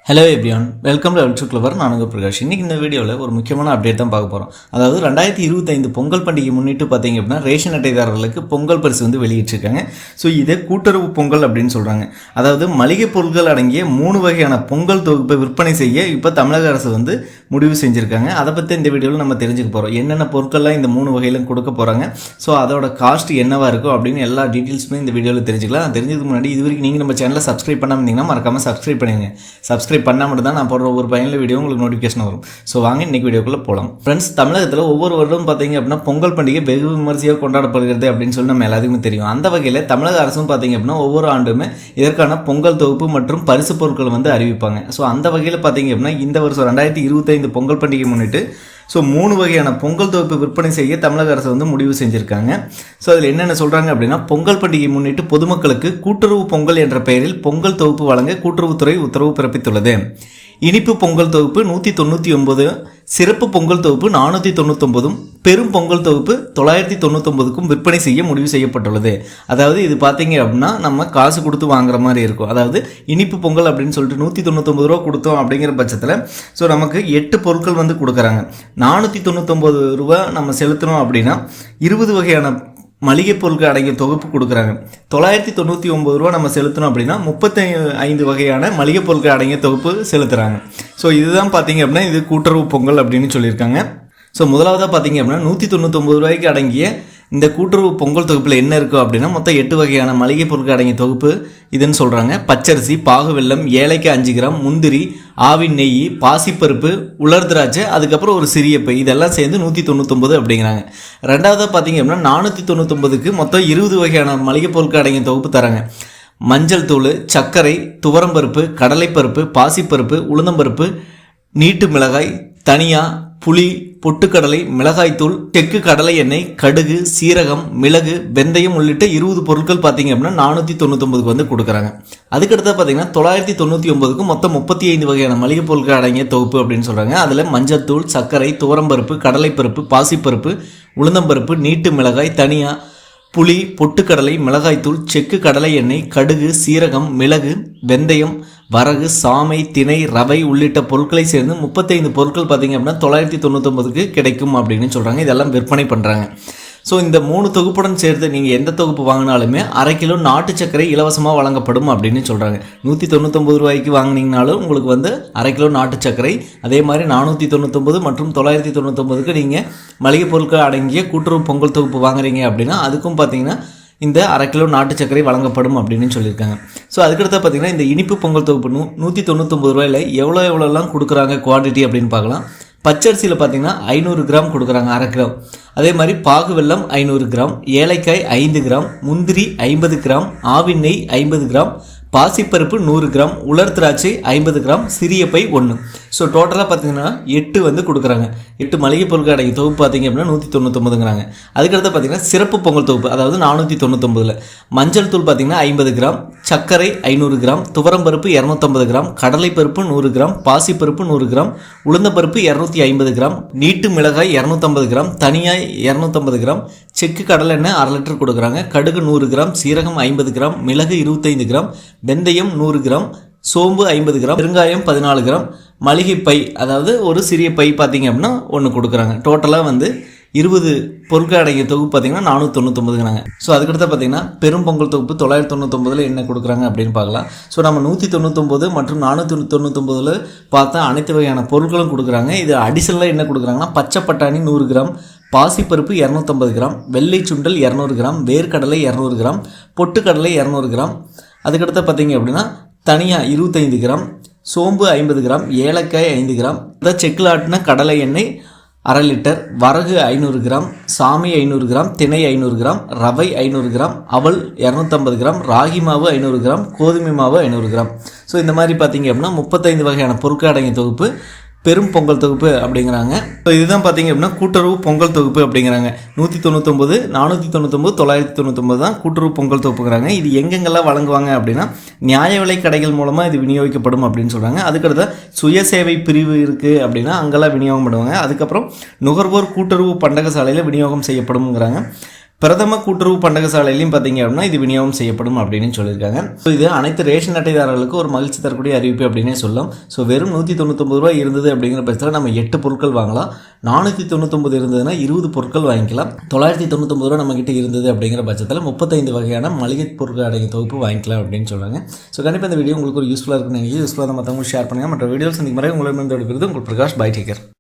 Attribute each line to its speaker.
Speaker 1: Hello everyone, welcome to ultra clever. நான் உங்கள் பிரகாஷ். இன்றைக்கி இந்த வீடியோவில் ஒரு முக்கியமான அப்டேட் தான் பார்க்க போகிறோம். அதாவது 2025 பொங்கல் பண்டிகை முன்னிட்டு பார்த்தீங்க அப்படின்னா ரேஷன் அட்டைதாரர்களுக்கு பொங்கல் பரிசு வந்து வெளியிட்டிருக்காங்க. ஸோ இதை கூட்டுறவு பொங்கல் அப்படின்னு சொல்கிறாங்க. அதாவது மளிகை பொருட்கள் அடங்கிய 3 வகையான பொங்கல் தொகுப்பை விற்பனை செய்ய இப்போ தமிழக அரசு வந்து முடிவு செஞ்சுருக்காங்க. அதை பற்றி இந்த வீடியோவில் நம்ம தெரிஞ்சுக்க போகிறோம். என்னென்ன பொருட்கள்லாம் இந்த 3 வகையிலும் கொடுக்க போகிறாங்க, ஸோ அதோட காஸ்ட் என்னவாக இருக்கும் அப்படின்னு எல்லா டீட்டெயில்ஸுமே இந்த வீடியோவில் தெரிஞ்சுக்கலாம். நான் தெரிஞ்சதுக்கு முன்னாடி இது வரைக்கும் நீங்கள் நம்ம சேனலை சப்ஸ்கிரைப் பண்ணாமல் இருந்தீங்கன்னா மறக்காமல் சப்ஸ்கிரைப் பண்ணுங்க. சப்ஸ்கிரைப் பண்ணால் மட்டும் தான் நான் போடுற ஒரு பயனுள்ள வீடியோ உங்களுக்கு நோட்டிஃபிகேஷன் வரும். ஸோ வாங்க இன்னைக்கு வீடியோக்குள்ளே போகலாம். ஃப்ரெண்ட்ஸ், தமிழகத்தில் ஒவ்வொரு வருடம் பார்த்தீங்க அப்படின்னா பொங்கல் பண்டிகை வெகு விமர்சையாக கொண்டாடப்படுகிறது அப்படின்னு சொல்லி நம்ம எல்லாத்துக்குமே தெரியும். அந்த வகையில் தமிழக அரசும் பார்த்தீங்க அப்படின்னா ஒவ்வொரு ஆண்டுமே இதற்கான பொங்கல் தொகுப்பு மற்றும் பரிசு பொருட்கள் வந்து அறிவிப்பாங்க. ஸோ அந்த வகையில் பார்த்தீங்க அப்படின்னா இந்த வருஷம் 2025 பொங்கல் பண்டிகை முன்னிட்டு 3 வகையான பொங்கல் தொகுப்பு விற்பனை செய்ய தமிழக அரசு வந்து முடிவு செஞ்சுருக்காங்க. ஸோ அதில் என்னென்ன சொல்கிறாங்க அப்படின்னா, பொங்கல் பண்டிகை முன்னிட்டு பொதுமக்களுக்கு கூட்டுறவு பொங்கல் என்ற பெயரில் பொங்கல் தொகுப்பு வழங்க கூட்டுறவுத்துறை உத்தரவு பிறப்பித்துள்ளது. இனிப்பு பொங்கல் தொகுப்பு 199, சிறப்பு பொங்கல் தொகுப்பு 499, பெரும் பொங்கல் தொகுப்பு 999க்கும் விற்பனை செய்ய முடிவு செய்யப்பட்டுள்ளது. அதாவது இது பார்த்தீங்க அப்படின்னா நம்ம காசு கொடுத்து வாங்குற மாதிரி இருக்கும். அதாவது இனிப்பு பொங்கல் அப்படின்னு சொல்லிட்டு 199 ரூபா கொடுத்தோம் அப்படிங்கிற பட்சத்தில் ஸோ நமக்கு 8 பொருட்கள் வந்து கொடுக்குறாங்க. 499 ரூபா நம்ம செலுத்தணும் அப்படின்னா 20 வகையான மளிகை பொருட்கள் அடங்கிய தொகுப்பு கொடுக்குறாங்க. 999 ரூபா நம்ம செலுத்தணும் அப்படின்னா 35 வகையான மளிகை பொருட்கள் அடங்கிய தொகுப்பு செலுத்துகிறாங்க. ஸோ இதுதான் பார்த்தீங்க அப்படின்னா இது கூட்டுறவு பொங்கல் அப்படின்னு சொல்லியிருக்காங்க. ஸோ முதலாவதாக பார்த்தீங்க அப்படின்னா 199 ரூபாய்க்கு அடங்கிய இந்த கூட்டுறவு பொங்கல் தொகுப்பில் என்ன இருக்கும் அப்படின்னா மொத்தம் 8 வகையான மளிகை பொருட்கள் அடங்கிய தொகுப்பு இதுன்னு சொல்கிறாங்க. பச்சரிசி, பாகு வெல்லம், ஏலக்காய் 5 கிராம், முந்திரி, ஆவின் நெய், பாசிப்பருப்பு, உலர் திராட்சை, அதுக்கப்புறம் ஒரு சிறிய பை, இதெல்லாம் சேர்ந்து 199 அப்படிங்கிறாங்க. ரெண்டாவதாக பார்த்தீங்க அப்படின்னா 499க்கு மொத்தம் 20 வகையான மளிகை பொருட்கள் அடங்கிய தொகுப்பு தராங்க. மஞ்சள் தூள், சர்க்கரை, துவரம்பருப்பு, கடலைப்பருப்பு, பாசிப்பருப்பு, உளுந்தம்பருப்பு, நீட்டு மிளகாய், தனியா, புளி, பொட்டுக்கடலை, மிளகாய்த்தூள், தெற்கு கடலை எண்ணெய், கடுகு, சீரகம், மிளகு, வெந்தயம் உள்ளிட்ட 20 பொருட்கள் பார்த்தீங்க அப்படின்னா 499க்கு வந்து கொடுக்குறாங்க. அதுக்கடுத்து பார்த்தீங்கன்னா 999க்கு மொத்தம் 35 வகையான மளிகை பொருட்கள் அடங்கிய தொகுப்பு அப்படின்னு சொல்கிறாங்க. அதில் மஞ்சள் தூள், சர்க்கரை, துவரம்பருப்பு, கடலைப்பருப்பு, பாசிப்பருப்பு, உளுந்தம்பருப்பு, நீட்டு மிளகாய், தனியா, புளி, பொட்டுக்கடலை, மிளகாய்த்தூள், செக்கு கடலை எண்ணெய், கடுகு, சீரகம், மிளகு, வெந்தயம், வரகு, சாமை, திணை, ரவை உள்ளிட்ட பொருட்களை சேர்ந்து 35 பொருட்கள் பார்த்தீங்க அப்படின்னா 999க்கு கிடைக்கும் அப்படின்னு சொல்கிறாங்க. இதெல்லாம் விற்பனை பண்ணுறாங்க. ஸோ இந்த 3 தொகுப்புடன் சேர்த்து நீங்கள் எந்த தொகுப்பு வாங்கினாலுமே 1/2 கிலோ நாட்டு சர்க்கரை இலவசமாக வழங்கப்படும் அப்படின்னு சொல்கிறாங்க. 199 ரூபாய்க்கு வாங்கினீங்கனாலும் உங்களுக்கு வந்து 1/2 கிலோ நாட்டு சர்க்கரை, அதே மாதிரி 499 மற்றும் 999க்கு நீங்கள் மளிகை பொருட்கள் அடங்கிய கூட்டுறவு பொங்கல் தொகுப்பு வாங்குறீங்க அப்படின்னா அதுக்கும் பார்த்தீங்கன்னா இந்த 1/2 கிலோ நாட்டு சர்க்கரை வழங்கப்படும் அப்படின்னு சொல்லியிருக்காங்க. ஸோ அதுக்கடுத்து பார்த்தீங்கன்னா இந்த இனிப்பு பொங்கல் தொகுப்பு 199 ரூபாயில் எவ்வளோலாம் கொடுக்குறாங்க குவான்டிட்டி அப்படின்னு பார்க்கலாம். பச்சரிசியில் பார்த்தீங்கன்னா 500 கிராம் கொடுக்குறாங்க 1/2 கிலோ. அதே மாதிரி பாகு வெல்லம் 500 கிராம், ஏலக்காய் 5 கிராம், முந்திரி 50 கிராம், ஆவின் நெய் 50 கிராம், பாசிப்பருப்பு 100 கிராம், உலர் திராட்சை 50 கிராம், சிறிய பை 1. ஸோ டோட்டலாக பார்த்தீங்கன்னா 8 வந்து கொடுக்குறாங்க. 8 மளிகை பொருட்கள் அடங்கிய தொகுப்பு பார்த்தீங்க அப்படின்னா 199ங்கிறாங்க. அதுக்கடுத்து பார்த்தீங்கன்னா சிறப்பு பொங்கல் தொகுப்பு, அதாவது 499ல் மஞ்சள் தூள் பார்த்தீங்கன்னா 50 கிராம், சர்க்கரை 500 கிராம், துவரம்பருப்பு 250 கிராம், கடலைப்பருப்பு 100 கிராம், பாசிப்பருப்பு 100 கிராம், உளுந்தம்பருப்பு 250 கிராம், நீட்டு மிளகாய் 250 கிராம், தனியாய் 250 கிராம், செக்கு கடலை எண்ணெய் 1/2 லிட்டர் கொடுக்குறாங்க. கடுகு 100 கிராம், சீரகம் 50 கிராம், மிளகு 25 கிராம், வெந்தயம் 100 கிராம், சோம்பு 50 கிராம், பெருங்காயம் 14 கிராம், மளிகை பை, அதாவது ஒரு சிறிய பை பார்த்தீங்க அப்படின்னா 1 கொடுக்குறாங்க. டோட்டலாக வந்து 20 பொருட்கள் அடங்கிய தொகுப்பு பார்த்தீங்கன்னா 499ங்கிறாங்க. ஸோ அதுக்கடுத்து பார்த்தீங்கன்னா பெரும் பொங்கல் தொகுப்பு 999ல் என்ன கொடுக்குறாங்க அப்படின்னு பார்க்கலாம். ஸோ நம்ம 199 மற்றும் 499ல் பார்த்தா அனைத்து வகையான பொருட்களும் கொடுக்குறாங்க. இது அடிஷனலாக என்ன கொடுக்குறாங்கன்னா பச்சை பட்டாணி 100 கிராம், பாசிப்பருப்பு 250 கிராம், வெள்ளை சுண்டல் 200 கிராம், வேர்க்கடலை 200 கிராம், பொட்டுக்கடலை 200 கிராம், அதுக்கடுத்து பார்த்தீங்க அப்படின்னா தனியாக 25 கிராம், சோம்பு 50 கிராம், ஏலக்காய் 5 கிராம், செக்கில் ஆட்டின கடலை எண்ணெய் 1/2 லிட்டர், வரகு 500 கிராம், சாமை 500 கிராம், திணை 500 கிராம், ரவை 500 கிராம், அவல் 250 கிராம், ராகி மாவு 500 கிராம், கோதுமை மாவு 500 கிராம். ஸோ இந்த மாதிரி பார்த்தீங்க அப்படின்னா 35 வகையான பொருட்கள் அடங்கிய தொகுப்பு பெரும் பொங்கல் தொகுப்பு அப்படிங்கிறாங்க. ஸோ இதுதான் பார்த்தீங்க அப்படின்னா கூட்டுறவு பொங்கல் தொகுப்பு அப்படிங்கிறாங்க. 199, 499, 999 தான் கூட்டுறவு பொங்கல் தொகுப்புங்கிறாங்க. இது எங்கெங்கெல்லாம் வழங்குவாங்க அப்படின்னா நியாய விலை கடைகள் மூலமாக இது விநியோகிக்கப்படும் அப்படின்னு சொல்கிறாங்க. அதுக்கடுத்து சுயசேவை பிரிவு இருக்குது அப்படின்னா அங்கெல்லாம் விநியோகம் பண்ணுவாங்க. அதுக்கப்புறம் நுகர்வோர் கூட்டுறவு பண்டக சாலையில் விநியோகம் செய்யப்படும்ங்கிறாங்க. பிரதம கூட்டுறவு பண்டகசாலையிலையும் பார்த்தீங்க அப்படின்னா இது விநியோகம் செய்யப்படும் அப்படின்னு சொல்லியிருக்காங்க. ஸோ இது அனைத்து ரேஷன் அட்டைதாரர்களுக்கு ஒரு மகிழ்ச்சி தரக்கூடிய அறிவிப்பு அப்படின்னே சொல்லலாம். ஸோ வெறும் 199 ரூபாய் இருந்தது அப்படிங்கிற பட்சத்தில் நம்ம 8 பொருட்கள் வாங்கலாம். 499 இருந்ததுன்னா 20 பொருட்கள் வாங்கிக்கலாம். 999 ரூபா நம்மக்கிட்ட இருந்தது அப்படிங்கிற பட்சத்தில் 35 வகையான மளிகை பொருட்கள் அடங்கிய தொகுப்பு வாங்கிக்கலாம் அப்படின்னு சொல்கிறாங்க. ஸோ கண்டிப்பாக இந்த வீடியோ உங்களுக்கு ஒரு யூஸ்ஃபுல்லாக இருக்குன்னு நினைக்கிறேன். யூஸ்ஃபுல்லாக மற்றவங்களுக்கு ஷேர் பண்ணுங்கள். மற்ற வீடியோஸ் இந்த மாதிரி உங்களிடம் உங்கள் பிரகாஷ் பை டேக்கர்.